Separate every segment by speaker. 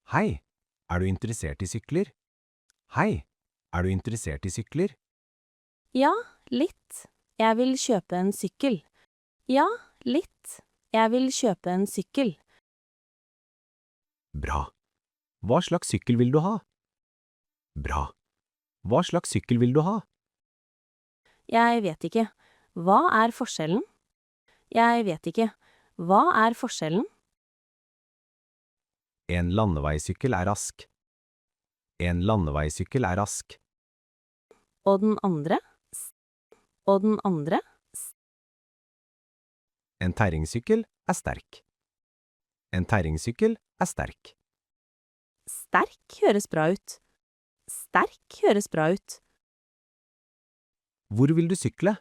Speaker 1: Hei, er du interessert i sykler? Hei, er du interessert i sykler?
Speaker 2: Ja, litt. Jeg vil kjøpe en sykkel. Ja, litt. Jeg vil kjøpe en sykkel.
Speaker 1: Bra. Hva slags sykkel vil du ha? Bra. Hva slags sykkel vil du ha?
Speaker 2: Jeg vet ikke. Hva er forskjellen? Jeg vet ikke. Hva er forskjellen?
Speaker 1: En landeveissykkel er rask. En landeveissykkel er rask.
Speaker 2: Og den andre? Og den andre?
Speaker 1: En terrengsykkel er sterk. En terrengsykkel er sterk.
Speaker 2: Sterk høres bra ut. Sterk høres bra ut.
Speaker 1: Hvor vil du sykle?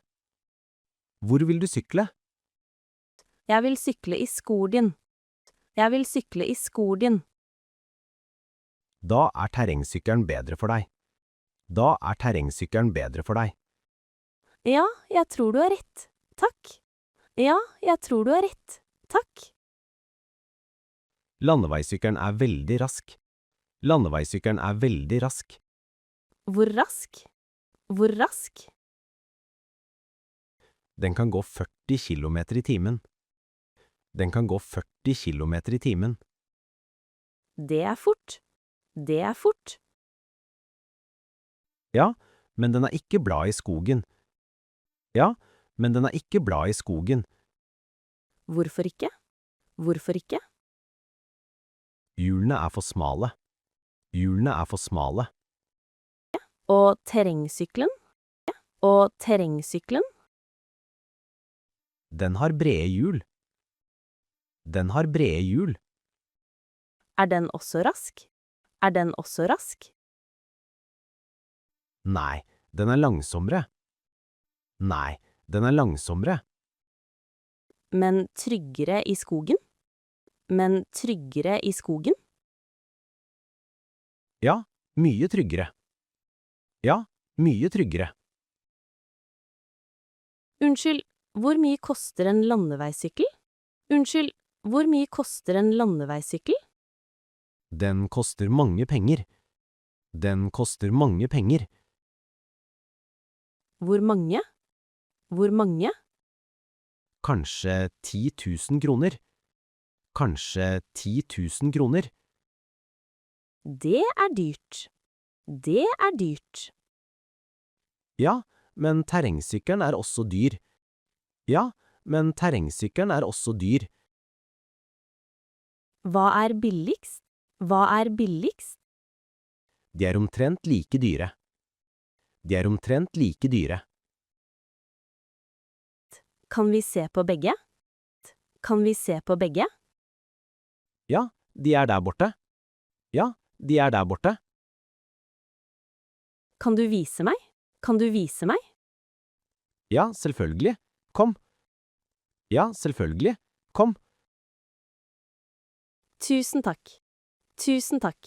Speaker 1: Hvor vil du sykle?
Speaker 2: Jeg vil sykle i skogen. Jeg vil sykle i skogen.
Speaker 1: Da er terrengsykkelen bedre for deg. Da er terrengsykkelen bedre for deg.
Speaker 2: Ja, jeg tror du har rett. Takk. Ja, jeg tror du har rett. Takk.
Speaker 1: Landeveissykkelen er veldig rask. Landeveissykkelen er veldig rask.
Speaker 2: Hvor rask? Hvor rask?
Speaker 1: Den kan gå 40 kilometer i timen. Den kan gå 40 kilometer i timen.
Speaker 2: Det er fort. Det er fort.
Speaker 1: Ja, men den er ikke blad i skogen. Ja, men den er ikke blad i skogen.
Speaker 2: Hvorfor ikke? Hvorfor ikke?
Speaker 1: Hjulene er for smale. Hjulene er for smale.
Speaker 2: Og terrengsykkelen? Og terrengsykkelen?
Speaker 1: Den har brede hjul. Den har brede hjul.
Speaker 2: Er den også rask? Er den også rask?
Speaker 1: Nei, den er langsommere. Nei, den er langsommere.
Speaker 2: Men tryggere i skogen? Men tryggere i skogen?
Speaker 1: Ja, mye tryggere. Ja, mye tryggere.
Speaker 2: Unnskyld, hvor mye koster en landeveissykkel? Unnskyld, hvor mye koster en landeveissykkel?
Speaker 1: Den koster mange penger. Den koster mange penger.
Speaker 2: Hvor mange? Hvor mange?
Speaker 1: Kanskje 10 000 kroner. Kanskje 10 000 kroner.
Speaker 2: Det er dyrt. Det er dyrt.
Speaker 1: Ja, men terrengsykkelen er også dyr. Ja, men terrengsykkelen er også dyr.
Speaker 2: Hva er billigst? Hva er billigst?
Speaker 1: De er omtrent like dyre. De er omtrent like dyre.
Speaker 2: Kan vi se på begge? Kan vi se på begge?
Speaker 1: Ja, de er der borte. Ja, de er der borte.
Speaker 2: Kan du vise meg? Kan du vise meg?
Speaker 1: Ja, selvfølgelig. Kom. Ja, selvfølgelig. Kom.
Speaker 2: Tusen takk. Tusen takk.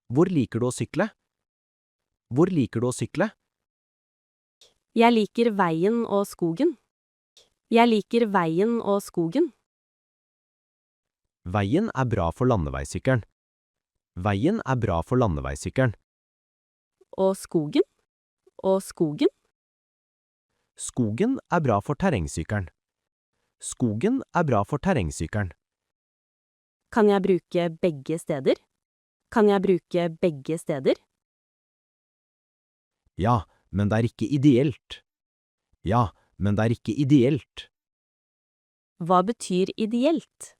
Speaker 1: Hvor liker du å sykle? Hvor liker du å sykle?
Speaker 2: Jeg liker veien og skogen. Jeg liker veien og skogen.
Speaker 1: Veien er bra for landeveissykkelen. Veien er bra for landeveissykkelen.
Speaker 2: Og skogen? Og skogen?
Speaker 1: Skogen er bra for terrengsykkelen. Skogen er bra for terrengsykkelen.
Speaker 2: Kan jeg bruke begge steder? Kan jeg bruke begge steder?
Speaker 1: Ja, men det er ikke ideelt. Ja, men det er ikke ideelt.
Speaker 2: Hva betyr ideelt?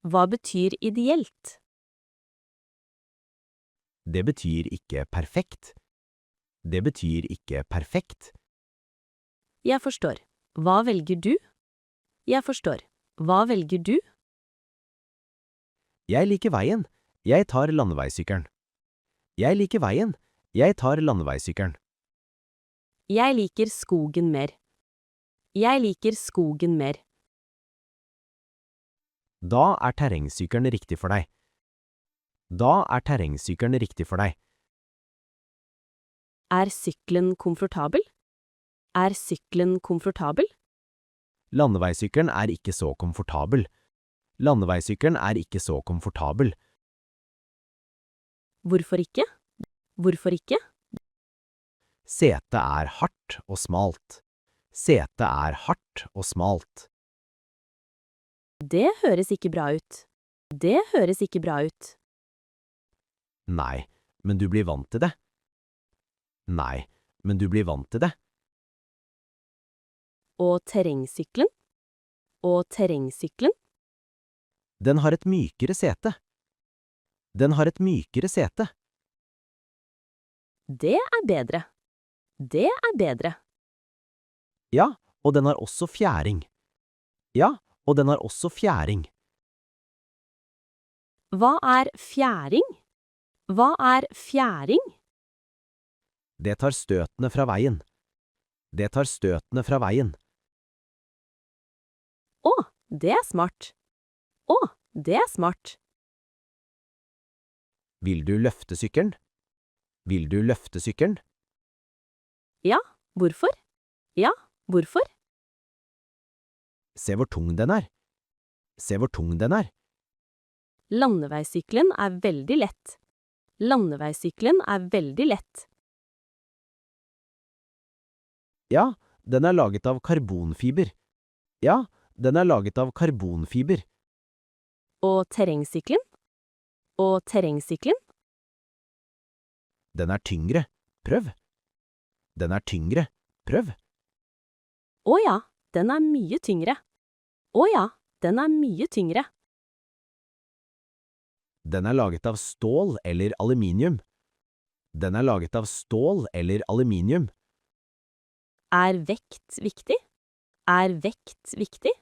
Speaker 2: Hva betyr ideelt?
Speaker 1: Det betyr ikke perfekt. Det betyr ikke perfekt.
Speaker 2: Jeg forstår. Hva velger du? Jeg forstår. Hva velger du?
Speaker 1: Jeg liker veien. Jeg tar landeveissykkelen. Jeg liker veien. Jeg tar landeveissykkelen.
Speaker 2: Jeg liker skogen mer. Jeg liker skogen mer.
Speaker 1: Da er terrengsykkelen riktig for deg. Da er terrengsykkelen riktig for deg.
Speaker 2: Er sykkelen komfortabel? Er sykkelen komfortabel?
Speaker 1: Landeveissykkelen er ikke så komfortabel. Landeveisykkelen er ikke så komfortabel.
Speaker 2: Hvorfor ikke? Hvorfor ikke?
Speaker 1: Setet er hardt og smalt. Setet er hardt og smalt.
Speaker 2: Det høres ikke bra ut. Det høres ikke bra ut.
Speaker 1: Nei, men du blir vant til det. Nei, men du blir vant til det.
Speaker 2: Og terrengsykkelen? Og terrengsykkelen?
Speaker 1: Den har et mykere sete. Den har et mykere sete.
Speaker 2: Det er bedre. Det er bedre.
Speaker 1: Ja, og den har også fjæring. Ja, og den har også fjæring.
Speaker 2: Hva er fjæring? Hva er fjæring?
Speaker 1: Det tar støtene fra veien. Det tar støtene fra veien.
Speaker 2: Å, det er smart. Å, det er smart.
Speaker 1: Vil du løfte sykkelen? Vil du løfte sykkelen?
Speaker 2: Ja, hvorfor? Ja, hvorfor?
Speaker 1: Se hvor tung den er. Se hvor tung den er.
Speaker 2: Landeveisykkelen er veldig lett. Landeveisykkelen er veldig lett.
Speaker 1: Ja, den er laget av karbonfiber. Ja, den er laget av karbonfiber.
Speaker 2: Og terrengsykkelen? Og terrengsykkelen?
Speaker 1: Den er tyngre. Prøv. Den er tyngre. Prøv.
Speaker 2: Å ja, den er mye tyngre. Å ja, den er mye tyngre.
Speaker 1: Den er laget av stål eller aluminium. Den er laget av stål eller aluminium.
Speaker 2: Er vekt viktig? Er vekt viktig?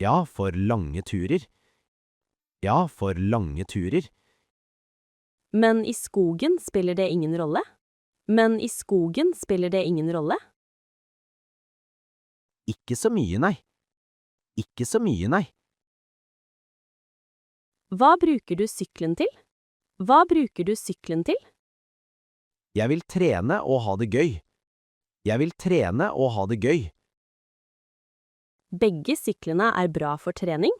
Speaker 1: Ja, for lange turer. Ja, for lange turer.
Speaker 2: Men i skogen spiller det ingen rolle? Men i skogen spiller det ingen rolle?
Speaker 1: Ikke så mye, nei. Ikke så mye, nei.
Speaker 2: Hva bruker du sykkelen til? Hva bruker du sykkelen til?
Speaker 1: Jeg vil trene og ha det gøy. Jeg vil trene og ha det gøy.
Speaker 2: Begge syklene er bra for trening?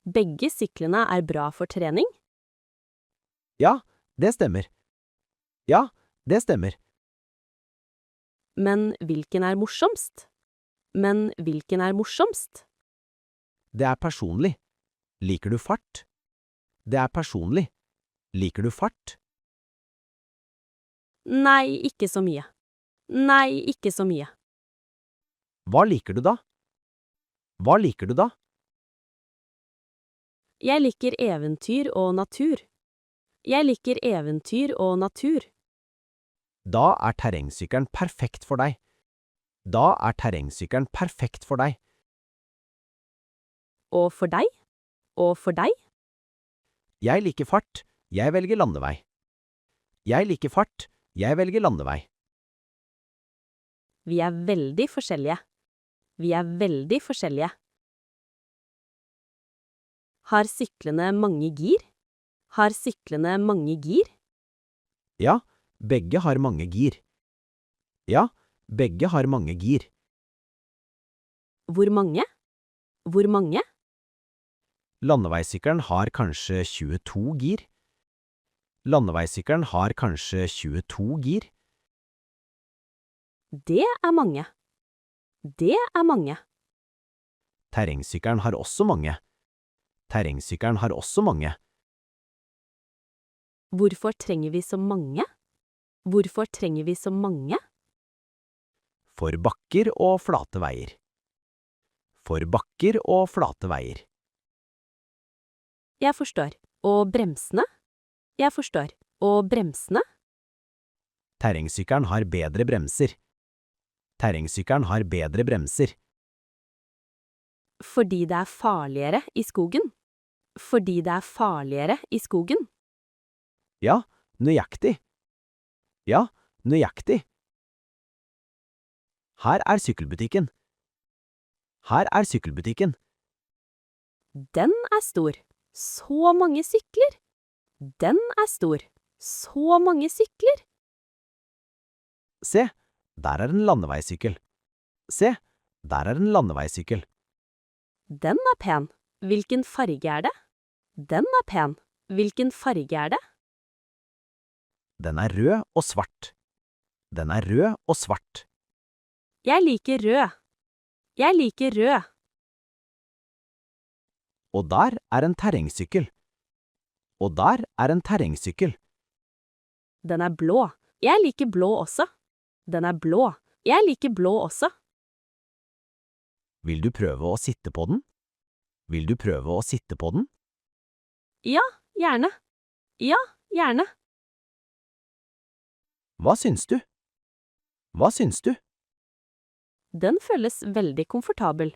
Speaker 2: Begge syklene er bra for trening?
Speaker 1: Ja, det stemmer. Ja, det stemmer.
Speaker 2: Men hvilken er morsomst? Men hvilken er morsomst?
Speaker 1: Det er personlig. Liker du fart? Det er personlig. Liker du fart?
Speaker 2: Nei, ikke så mye. Nei, ikke så mye.
Speaker 1: Hva liker du da? Hva liker du da?
Speaker 2: Jeg liker eventyr og natur. Jeg liker eventyr og natur.
Speaker 1: Da er terrengsykkelen perfekt for deg. Da er terrengsykkelen perfekt for deg.
Speaker 2: Og for deg? Og for deg?
Speaker 1: Jeg liker fart. Jeg velger landevei. Jeg liker fart. Jeg velger landevei.
Speaker 2: Vi er veldig forskjellige. Vi er veldig forskjellige. Har syklene mange gir? Har syklene mange gir?
Speaker 1: Ja, begge har mange gir. Ja, begge har mange gir.
Speaker 2: Hvor mange? Hvor mange?
Speaker 1: Landeveisykkelen har kanskje 22 gir. Landeveisykkelen har kanskje 22 gir.
Speaker 2: Det er mange. Det er mange.
Speaker 1: Terrengsykkelen har også mange. Terrengsykkelen har også mange.
Speaker 2: Hvorfor trenger vi så mange? Hvorfor trenger vi så mange?
Speaker 1: For bakker og flate veier. For bakker og flate veier.
Speaker 2: Jeg forstår. Og bremsene? Jeg forstår. Og bremsene?
Speaker 1: Terrengsykkelen har bedre bremser. Terrengsykkelen har bedre bremser.
Speaker 2: Fordi det er farligere i skogen. Fordi det er farligere i skogen.
Speaker 1: Ja, nøyaktig. Ja, nøyaktig. Her er sykkelbutikken. Her er sykkelbutikken.
Speaker 2: Den er stor. Så mange sykler. Den er stor. Så mange sykler.
Speaker 1: Se, der er en landeveissykkel. Se, der er en landeveissykkel.
Speaker 2: Den er pen. Hvilken farge er det? Den er pen. Hvilken farge er det?
Speaker 1: Den er rød og svart. Den er rød og svart.
Speaker 2: Jeg liker rød. Jeg liker rød.
Speaker 1: Og der er en terrengsykkel. Og der er en terrengsykkel.
Speaker 2: Den er blå. Jeg liker blå også. Den er blå. Jeg liker blå også.
Speaker 1: Vil du prøve å sitte på den? Vil du prøve å sitte på den?
Speaker 2: Ja, gjerne. Ja, gjerne.
Speaker 1: Hva syns du? Hva syns du?
Speaker 2: Den føles veldig komfortabel.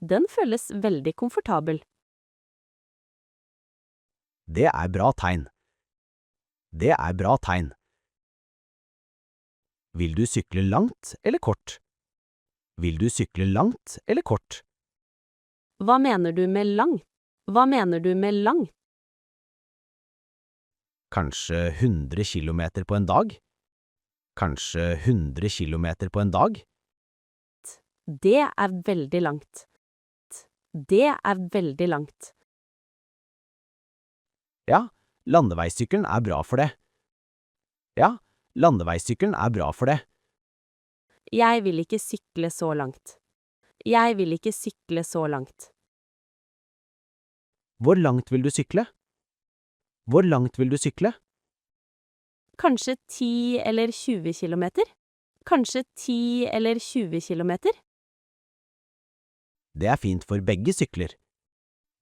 Speaker 2: Den føles veldig komfortabel.
Speaker 1: Det er bra tegn. Det er bra tegn. Vil du sykle langt eller kort? Vil du sykle langt eller kort?
Speaker 2: Hva mener du med lang? Hva mener du med lang?
Speaker 1: Kanskje 100 kilometer på en dag? Kanskje 100 kilometer på en dag?
Speaker 2: Det er veldig langt. Det er veldig langt.
Speaker 1: Ja, landeveissykkelen er bra for det. Ja, landeveissykkelen er bra for det.
Speaker 2: Jeg vil ikke sykle så langt. Jeg vil ikke sykle så langt.
Speaker 1: Hvor langt vil du sykle? Hvor langt vil du sykle?
Speaker 2: Kanskje 10 eller 20 kilometer? Kanskje 10 eller 20 kilometer?
Speaker 1: Det er fint for begge sykler.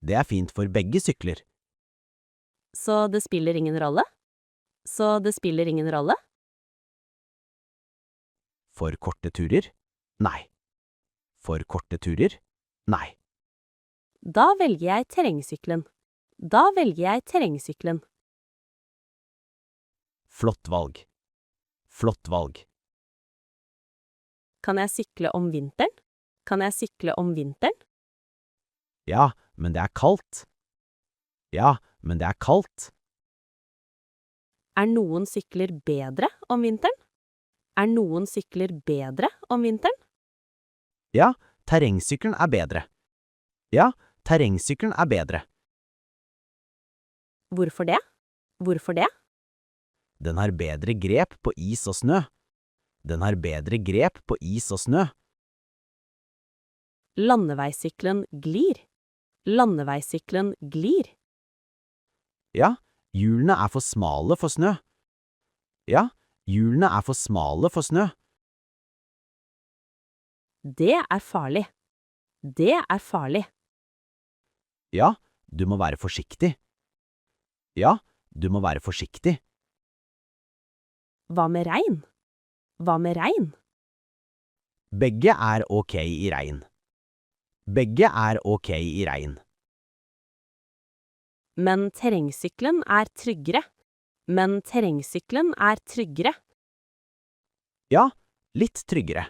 Speaker 1: Det er fint for begge sykler.
Speaker 2: Så det spiller ingen rolle? Så det spiller ingen rolle?
Speaker 1: For korte turer? Nei. For korte turer? Nei.
Speaker 2: Da velger jeg terrengsykkelen. Da velger jeg terrengsykkelen.
Speaker 1: Flott valg. Flott valg.
Speaker 2: Kan jeg sykle om vinteren? Kan jeg sykle om vinteren?
Speaker 1: Ja, men det er kaldt. Ja, men det er kaldt.
Speaker 2: Er noen sykler bedre om vinteren? Er noen sykler bedre om vinteren?
Speaker 1: Ja, terrengsykkelen er bedre. Ja, terrengsykkelen er bedre.
Speaker 2: Hvorfor det? Hvorfor det?
Speaker 1: Den har bedre grep på is og snø. Den har bedre grep på is og snø.
Speaker 2: Landeveissykkelen glir. Landeveissykkelen glir.
Speaker 1: Ja, hjulene er for smale for snø. Ja, hjulene er for smale for snø.
Speaker 2: Det er farlig. Det er farlig.
Speaker 1: Ja, du må være forsiktig. Ja, du må være forsiktig.
Speaker 2: Hva med regn? Hva med regn?
Speaker 1: Begge er ok i regn. Begge er ok i regn.
Speaker 2: Men terrengsykkelen er tryggere. Men terrengsykkelen er tryggere.
Speaker 1: Ja, litt tryggere.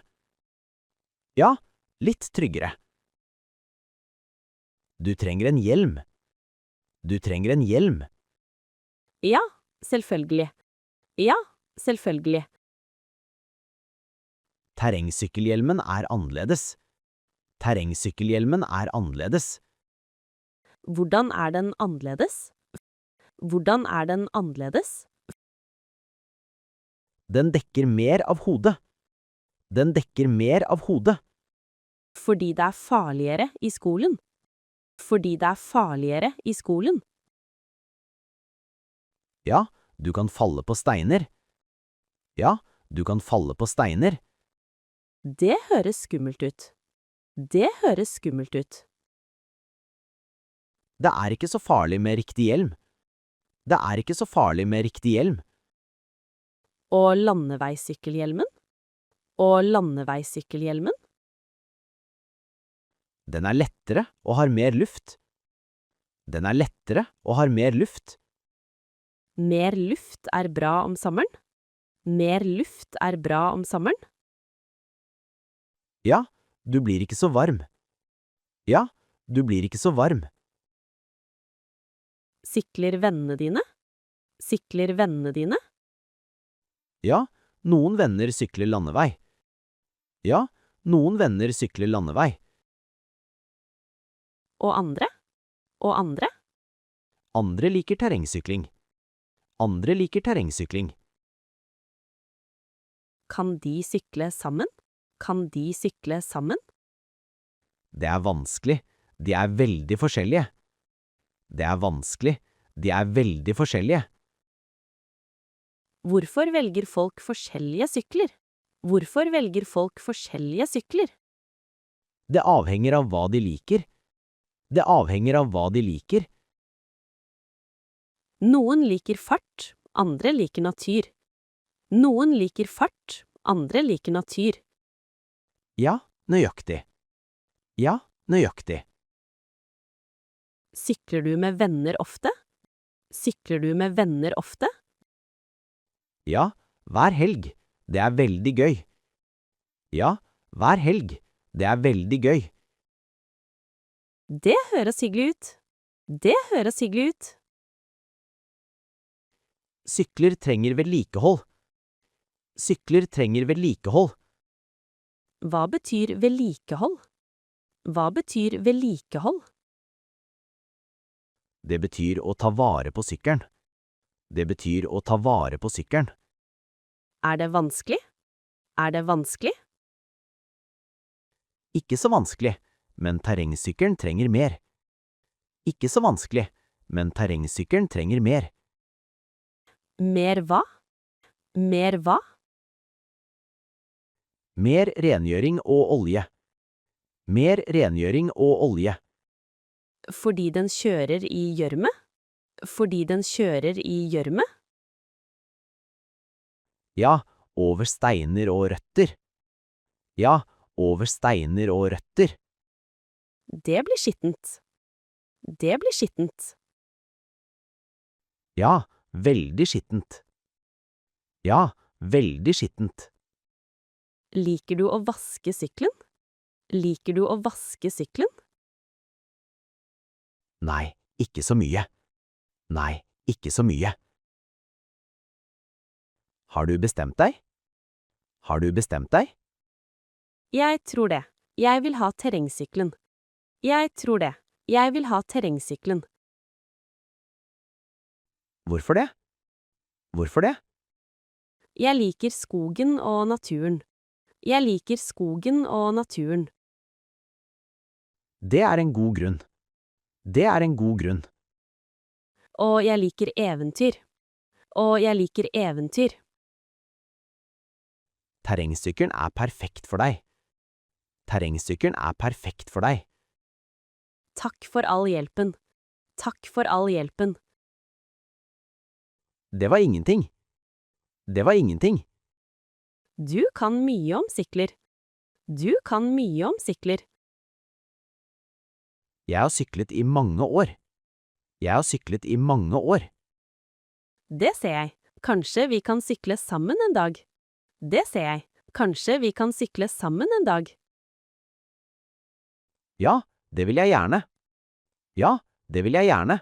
Speaker 1: Ja, litt tryggere. Du trenger en hjelm. Du trenger en hjelm.
Speaker 2: Ja, selvfølgelig. Ja, selvfølgelig.
Speaker 1: Terrengsykkelhjelmen er annerledes. Terrengsykkelhjelmen er annerledes.
Speaker 2: Hvordan er den annerledes? Hvordan er den annerledes?
Speaker 1: Den dekker mer av hodet. Den dekker mer av hodet.
Speaker 2: Fordi det er farligere i skolen. Fordi det er farligere i skolen.
Speaker 1: Ja, du kan falle på steiner. Ja, du kan falle på steiner.
Speaker 2: Det høres skummelt ut. Det høres skummelt ut.
Speaker 1: Det er ikke så farlig med riktig hjelm. Det er ikke så farlig med riktig hjelm.
Speaker 2: Og landeveissykkelhjelmen? Og landeveissykkelhjelmen?
Speaker 1: Den er lettere og har mer luft. Den er lettere og har mer luft.
Speaker 2: Mer luft er bra om sommeren? Mer luft er bra om sommeren?
Speaker 1: Ja, du blir ikke så varm. Ja, du blir ikke så varm.
Speaker 2: Sykler vennene dine? Sykler vennene dine?
Speaker 1: Ja, noen venner sykler landevei. Ja, noen venner sykler landevei.
Speaker 2: Og andre? Og andre?
Speaker 1: Andre liker terrengsykling. Andre liker terrengsykling.
Speaker 2: Kan de sykle sammen? Kan de sykle sammen?
Speaker 1: Det er vanskelig. De er veldig forskjellige. Det er vanskelig. De er veldig forskjellige.
Speaker 2: Hvorfor velger folk forskjellige sykler? Hvorfor velger folk forskjellige sykler?
Speaker 1: Det avhenger av hva de liker. Det avhenger av hva de liker.
Speaker 2: Noen liker fart, andre liker natur. Noen liker fart, andre liker natur.
Speaker 1: Ja, nøyaktig. Ja, nøyaktig.
Speaker 2: Sykler du med venner ofte? Sykler du med venner ofte?
Speaker 1: Ja, hver helg. Det er veldig gøy. Ja, hver helg. Det er veldig gøy.
Speaker 2: Det høres hyggelig ut. Det høres hyggelig ut.
Speaker 1: Sykler trenger vedlikehold. Sykler trenger vedlikehold.
Speaker 2: Hva betyr vedlikehold? Hva betyr vedlikehold?
Speaker 1: Det betyr å ta vare på sykkelen. Det betyr å ta vare på sykkelen.
Speaker 2: Er det vanskelig? Er det vanskelig?
Speaker 1: Ikke så vanskelig, men terrengsykkelen trenger mer. Ikke så vanskelig, men terrengsykkelen trenger mer.
Speaker 2: Mer hva? Mer hva?
Speaker 1: Mer rengjøring og olje. Mer rengjøring og olje.
Speaker 2: Fordi den kjører i gjørme? Fordi den kjører i gjørme?
Speaker 1: Ja, over steiner og røtter. Ja, over steiner og røtter.
Speaker 2: Det blir skittent. Det blir skittent.
Speaker 1: Ja, veldig skittent. Ja, veldig skittent.
Speaker 2: Liker du å vaske sykkelen? Liker du å vaske sykkelen?
Speaker 1: Nei, ikke så mye. Nei, ikke så mye. Har du bestemt deg? Har du bestemt deg?
Speaker 2: Jeg tror det. Jeg vil ha terrengsykkelen. Jeg tror det. Jeg vil ha terrengsykkelen.
Speaker 1: Hvorfor det? Hvorfor det?
Speaker 2: Jeg liker skogen og naturen. Jeg liker skogen og naturen.
Speaker 1: Det er en god grunn. Det er en god grunn.
Speaker 2: Og jeg liker eventyr. Og jeg liker eventyr.
Speaker 1: Terrengsykkelen er perfekt for deg. Terrengsykkelen er perfekt for deg.
Speaker 2: Takk for all hjelpen. Takk for all hjelpen.
Speaker 1: Det var ingenting. Det var ingenting.
Speaker 2: Du kan mye om sykler. Du kan mye om sykler.
Speaker 1: Jeg har syklet i mange år. Jeg har syklet i mange år.
Speaker 2: Det ser jeg. Kanskje vi kan sykle sammen en dag. Det ser jeg. Kanskje vi kan sykle sammen en dag.
Speaker 1: Ja, det vil jeg gjerne. Ja, det vil jeg gjerne.